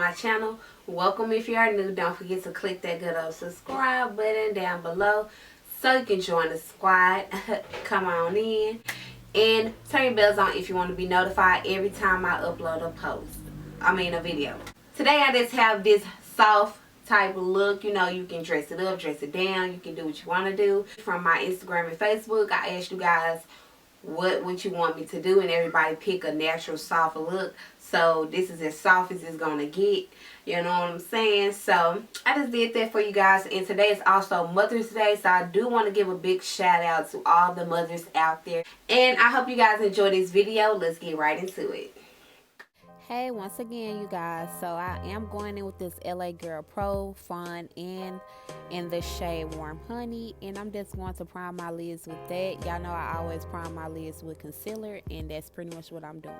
my channel. Welcome. If you are new, don't forget to click that good old subscribe button down below so you can join the squad. Come on in and turn your bells on if you want to be notified every time I upload a video. Today I just have this soft type of look. You know, you can dress it up, dress it down, you can do what you want to do. From my Instagram and Facebook, I asked you guys what you want me to do, and everybody pick a natural soft look. So this is as soft as it's gonna get, you know what I'm saying? So I just did that for you guys. And today is also Mother's Day, so I do want to give a big shout out to all the mothers out there, and I hope you guys enjoy this video. Let's get right into it. Hey, once again, you guys, so I am going in with this LA Girl Pro Fun in the shade Warm Honey, and I'm just going to prime my lids with that. Y'all know I always prime my lids with concealer, and that's pretty much what I'm doing.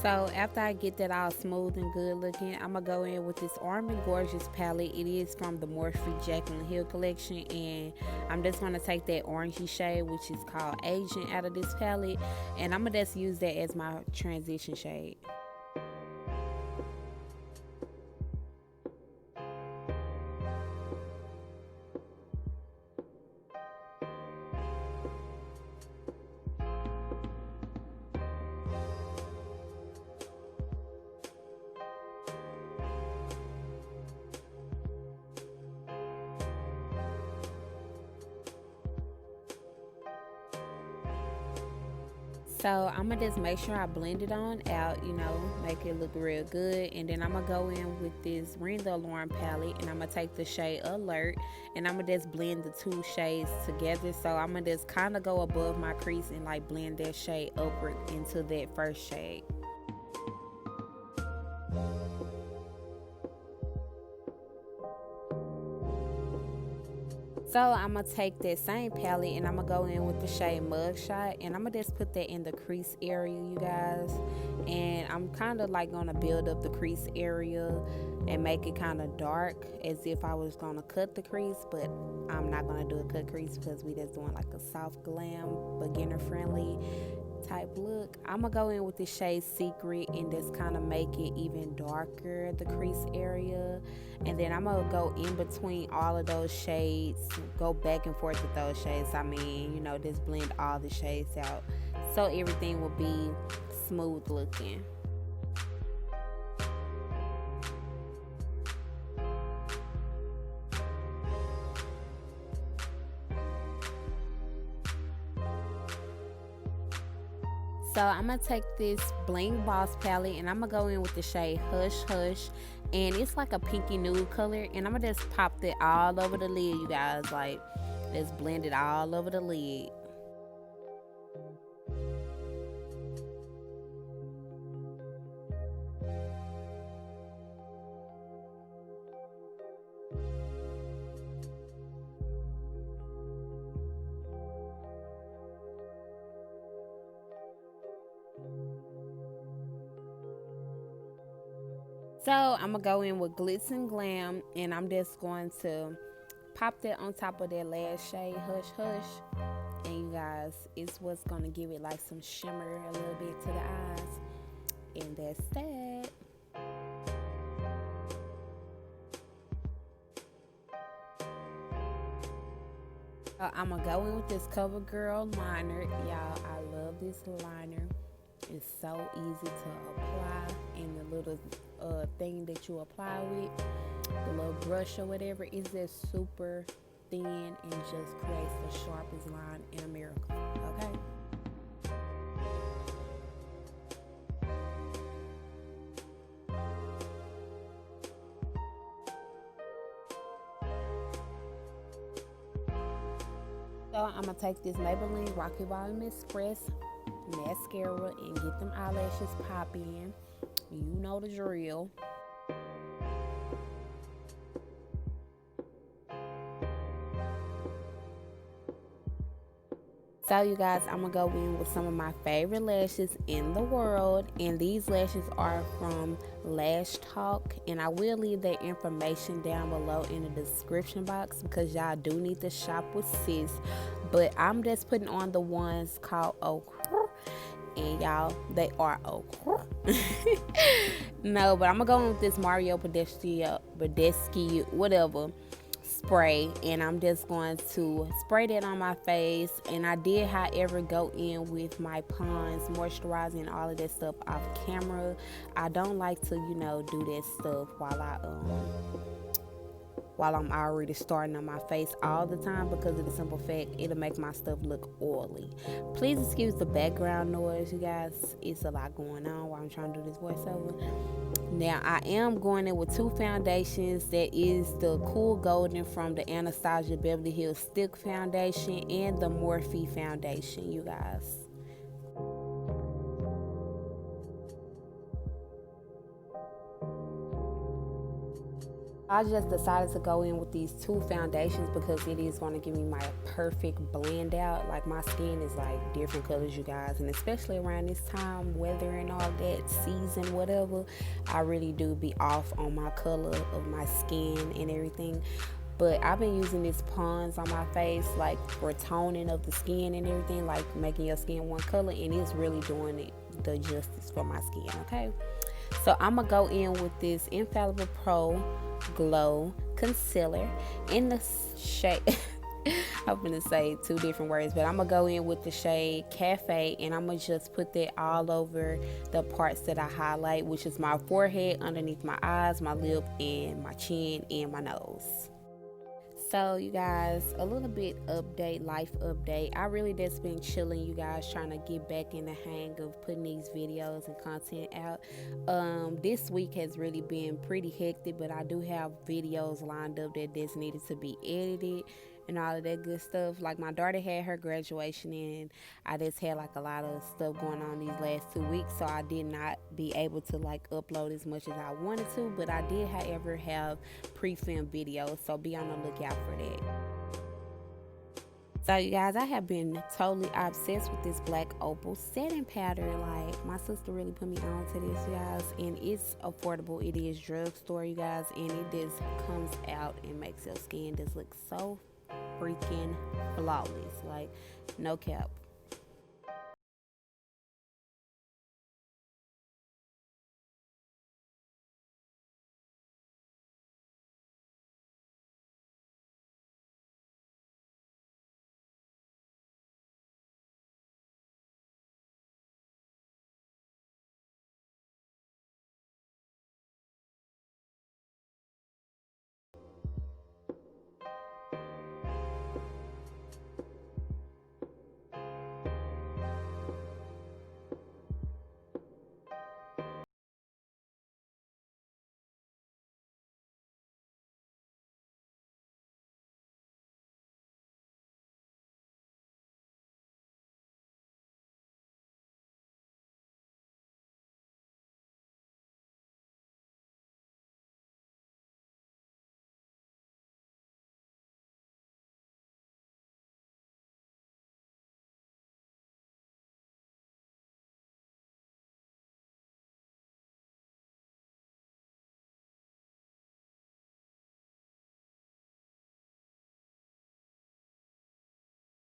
So after I get that all smooth and good looking, I'm going to go in with this Arm & Gorgeous palette. It is from the More Free Jaclyn Hill collection, and I'm just going to take that orangey shade, which is called Asian, out of this palette, and I'm going to just use that as my transition shade. So I'm going to just make sure I blend it on out, you know, make it look real good. And then I'm going to go in with this Ring the Alarm palette, and I'm going to take the shade Alert, and I'm going to just blend the two shades together. So I'm going to just kind of go above my crease and like blend that shade upward into that first shade. So I'm going to take that same palette, and I'm going to go in with the shade Mugshot, and I'm going to just put that in the crease area, you guys. And I'm kind of like going to build up the crease area and make it kind of dark as if I was going to cut the crease, but I'm not going to do a cut crease because we just doing like a soft glam, beginner friendly type look. I'm gonna go in with the shade Secret and just kind of make it even darker, the crease area, and then I'm gonna go in between all of those shades, go back and forth with those shades. I mean, you know, just blend all the shades out so everything will be smooth looking. So I'm going to take this Bling Boss palette, and I'm going to go in with the shade Hush Hush, and it's like a pinky nude color, and I'm going to just pop that all over the lid, you guys, like just blend it all over the lid. So I'm going to go in with Glitz and Glam, and I'm just going to pop that on top of that last shade, Hush Hush. And you guys, it's what's going to give it like some shimmer a little bit to the eyes. And that's that. I'm going to go in with this CoverGirl liner. Y'all, I love this liner. It's so easy to apply, and the little thing that you apply with, the little brush or whatever, is just super thin and just creates the sharpest line in America. Okay. So I'm gonna take this Maybelline Rocky Volume Express mascara and get them eyelashes popping. You know the drill. So you guys, I'm gonna go in with some of my favorite lashes in the world, and these lashes are from Lash Talk, and I will leave their information down below in the description box because y'all do need to shop with sis. But I'm just putting on the ones called Okra, and y'all, they are Okra. No, but I'm gonna go in with this Mario Badescu, whatever spray, and I'm just going to spray that on my face. And I did, however, go in with my Pond's moisturizer and all of that stuff off camera. I don't like to, do that stuff while I'm already starting on my face all the time, because of the simple fact it'll make my stuff look oily. Please excuse the background noise, you guys. It's a lot going on while I'm trying to do this voiceover. Now, I am going in with two foundations. That is the Cool Golden from the Anastasia Beverly Hills Stick Foundation and the Morphe Foundation, you guys. I just decided to go in with these two foundations because it is going to give me my perfect blend out. Like, my skin is like different colors, you guys, and especially around this time, weather and all that, season, whatever, I really do be off on my color of my skin and everything. But I've been using this Pond's on my face, like for toning of the skin and everything, like making your skin one color, and it's really doing it the justice for my skin, okay? So I'm gonna go in with this Infallible Pro Glow Concealer in the shade I'm gonna say two different words, but I'm gonna go in with the shade Cafe, and I'm gonna just put that all over the parts that I highlight, which is my forehead, underneath my eyes, my lip, and my chin, and my nose. So you guys, a little bit life update. I really just been chilling, you guys, trying to get back in the hang of putting these videos and content out. This week has really been pretty hectic, but I do have videos lined up that just needed to be edited and all of that good stuff. Like, my daughter had her graduation, and I just had like a lot of stuff going on these last 2 weeks, so I did not be able to like upload as much as I wanted to. But I did, however, have pre-filmed videos, so be on the lookout for that. So you guys, I have been totally obsessed with this black opal setting powder. Like, my sister really put me on to this, you guys, and it's affordable. It is drugstore, you guys, and it just comes out and makes your skin just look so freaking flawless, like, no cap.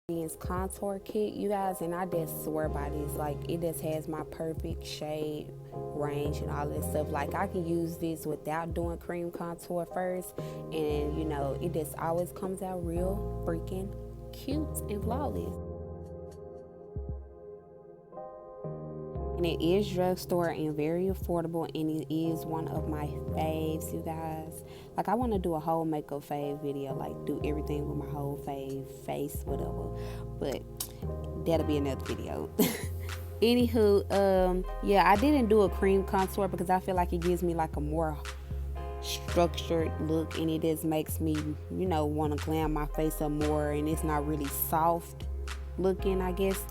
This contour kit, you guys, and I just swear by this. Like, it just has my perfect shade range and all this stuff. Like, I can use this without doing cream contour first, and it just always comes out real freaking cute and flawless. And it is drugstore and very affordable, and it is one of my faves, you guys. Like, I want to do a whole makeup fave video, like do everything with my whole face, whatever. But that'll be another video. Anywho, yeah, I didn't do a cream contour because I feel like it gives me like a more structured look, and it just makes me, want to glam my face up more, and it's not really soft looking, I guess.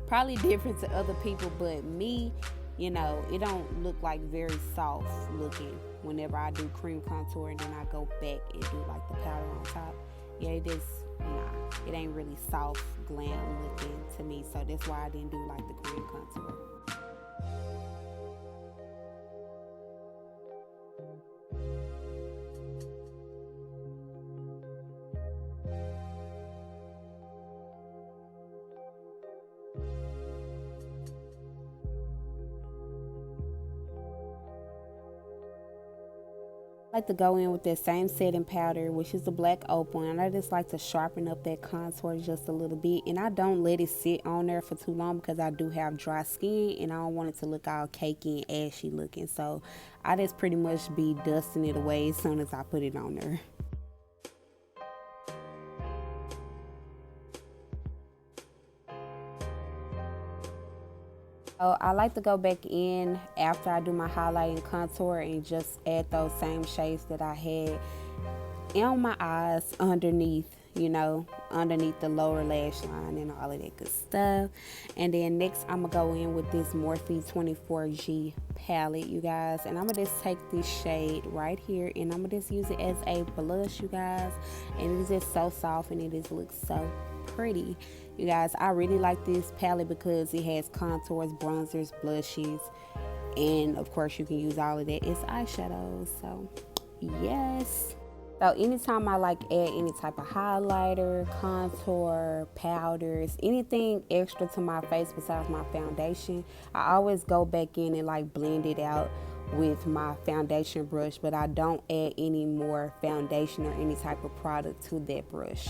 Probably different to other people, but me, it don't look like very soft looking whenever I do cream contour, and then I go back and do like the powder on top. Yeah, it just nah, it ain't really soft glam looking to me. So that's why I didn't do like the cream contour. I like to go in with that same setting powder, which is the black opal, and I just like to sharpen up that contour just a little bit. And I don't let it sit on there for too long because I do have dry skin and I don't want it to look all cakey and ashy looking. So I just pretty much be dusting it away as soon as I put it on there. So I like to go back in after I do my highlight and contour and just add those same shades that I had on my eyes underneath, you know, underneath the lower lash line and all of that good stuff. And then next I'm gonna go in with this Morphe 24G palette, you guys, and I'm gonna just take this shade right here and I'm gonna just use it as a blush, you guys. And it is just so soft and it just looks so pretty, you guys. I really like this palette because it has contours, bronzers, blushes, and of course you can use all of that as eyeshadows. So yes. So anytime I like add any type of highlighter, contour, powders, anything extra to my face besides my foundation, I always go back in and like blend it out with my foundation brush, but I don't add any more foundation or any type of product to that brush.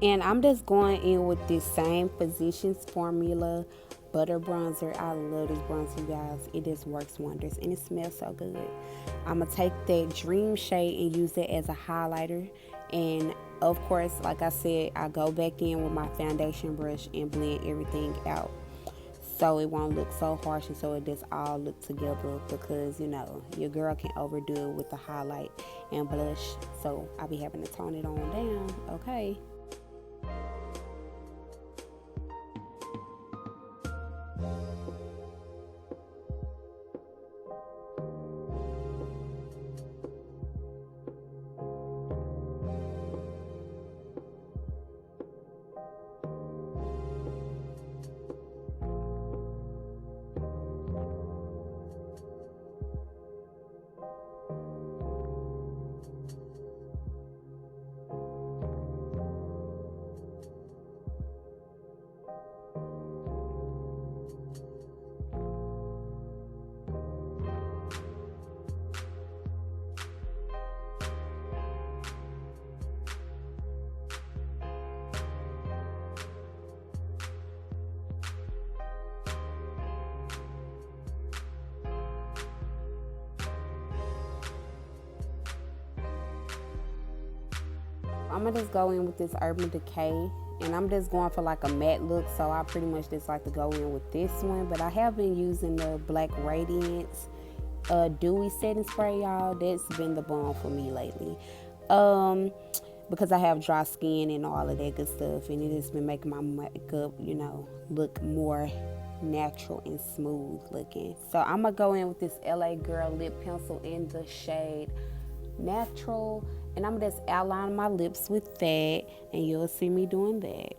And I'm just going in with this same Physicians Formula butter bronzer. I love this bronzer, you guys. It just works wonders and it smells so good. I'm gonna take that Dream shade and use it as a highlighter. And of course, like I said, I go back in with my foundation brush and blend everything out so it won't look so harsh and so it just all look together, because you know your girl can overdo it with the highlight and blush, so I'll be having to tone it on down. Okay. I'm gonna just go in with this Urban Decay, and I'm just going for like a matte look, so I pretty much just like to go in with this one. But I have been using the Black Radiance Dewy Setting Spray, y'all. That's been the bomb for me lately, because I have dry skin and all of that good stuff, and it has been making my makeup, you know, look more natural and smooth looking. So I'm gonna go in with this LA Girl lip pencil in the shade Natural, and I'm just outlining my lips with that, and you'll see me doing that.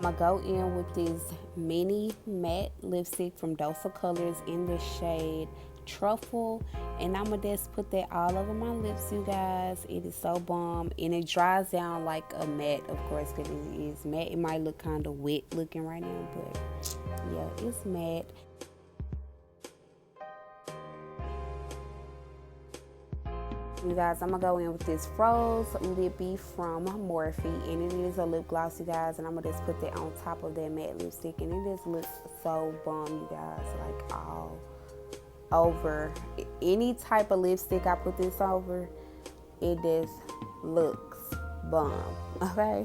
I'm gonna go in with this mini matte lipstick from Dose of Colors in the shade Truffle, and I'm gonna just put that all over my lips, you guys. It is so bomb, and it dries down like a matte, of course, because it is matte. It might look kind of wet looking right now, but yeah, it's matte. You guys, I'm gonna go in with this Rose Lippy from Morphe, and it is a lip gloss, you guys, and I'm gonna just put that on top of that matte lipstick, and it just looks so bomb, you guys, like all over. Any type of lipstick I put this over, it just looks bomb, okay?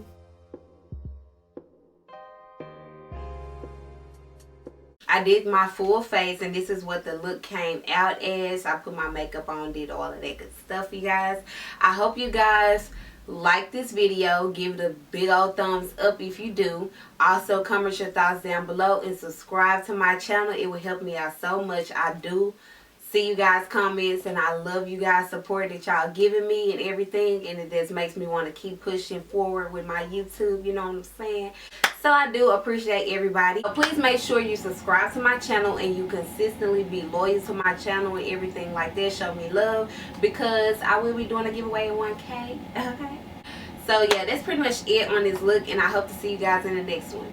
I did my full face, and this is what the look came out as. I put my makeup on, did all of that good stuff, you guys. I hope you guys like this video. Give it a big old thumbs up if you do. Also, comment your thoughts down below and subscribe to my channel. It will help me out so much. I do see you guys' comments, and I love you guys' support that y'all giving me and everything, and it just makes me want to keep pushing forward with my YouTube, you know what I'm saying? So I do appreciate everybody. So please make sure you subscribe to my channel and you consistently be loyal to my channel and everything like that. Show me love, because I will be doing a giveaway at 1K. Okay, so yeah, that's pretty much it on this look, and I hope to see you guys in the next one.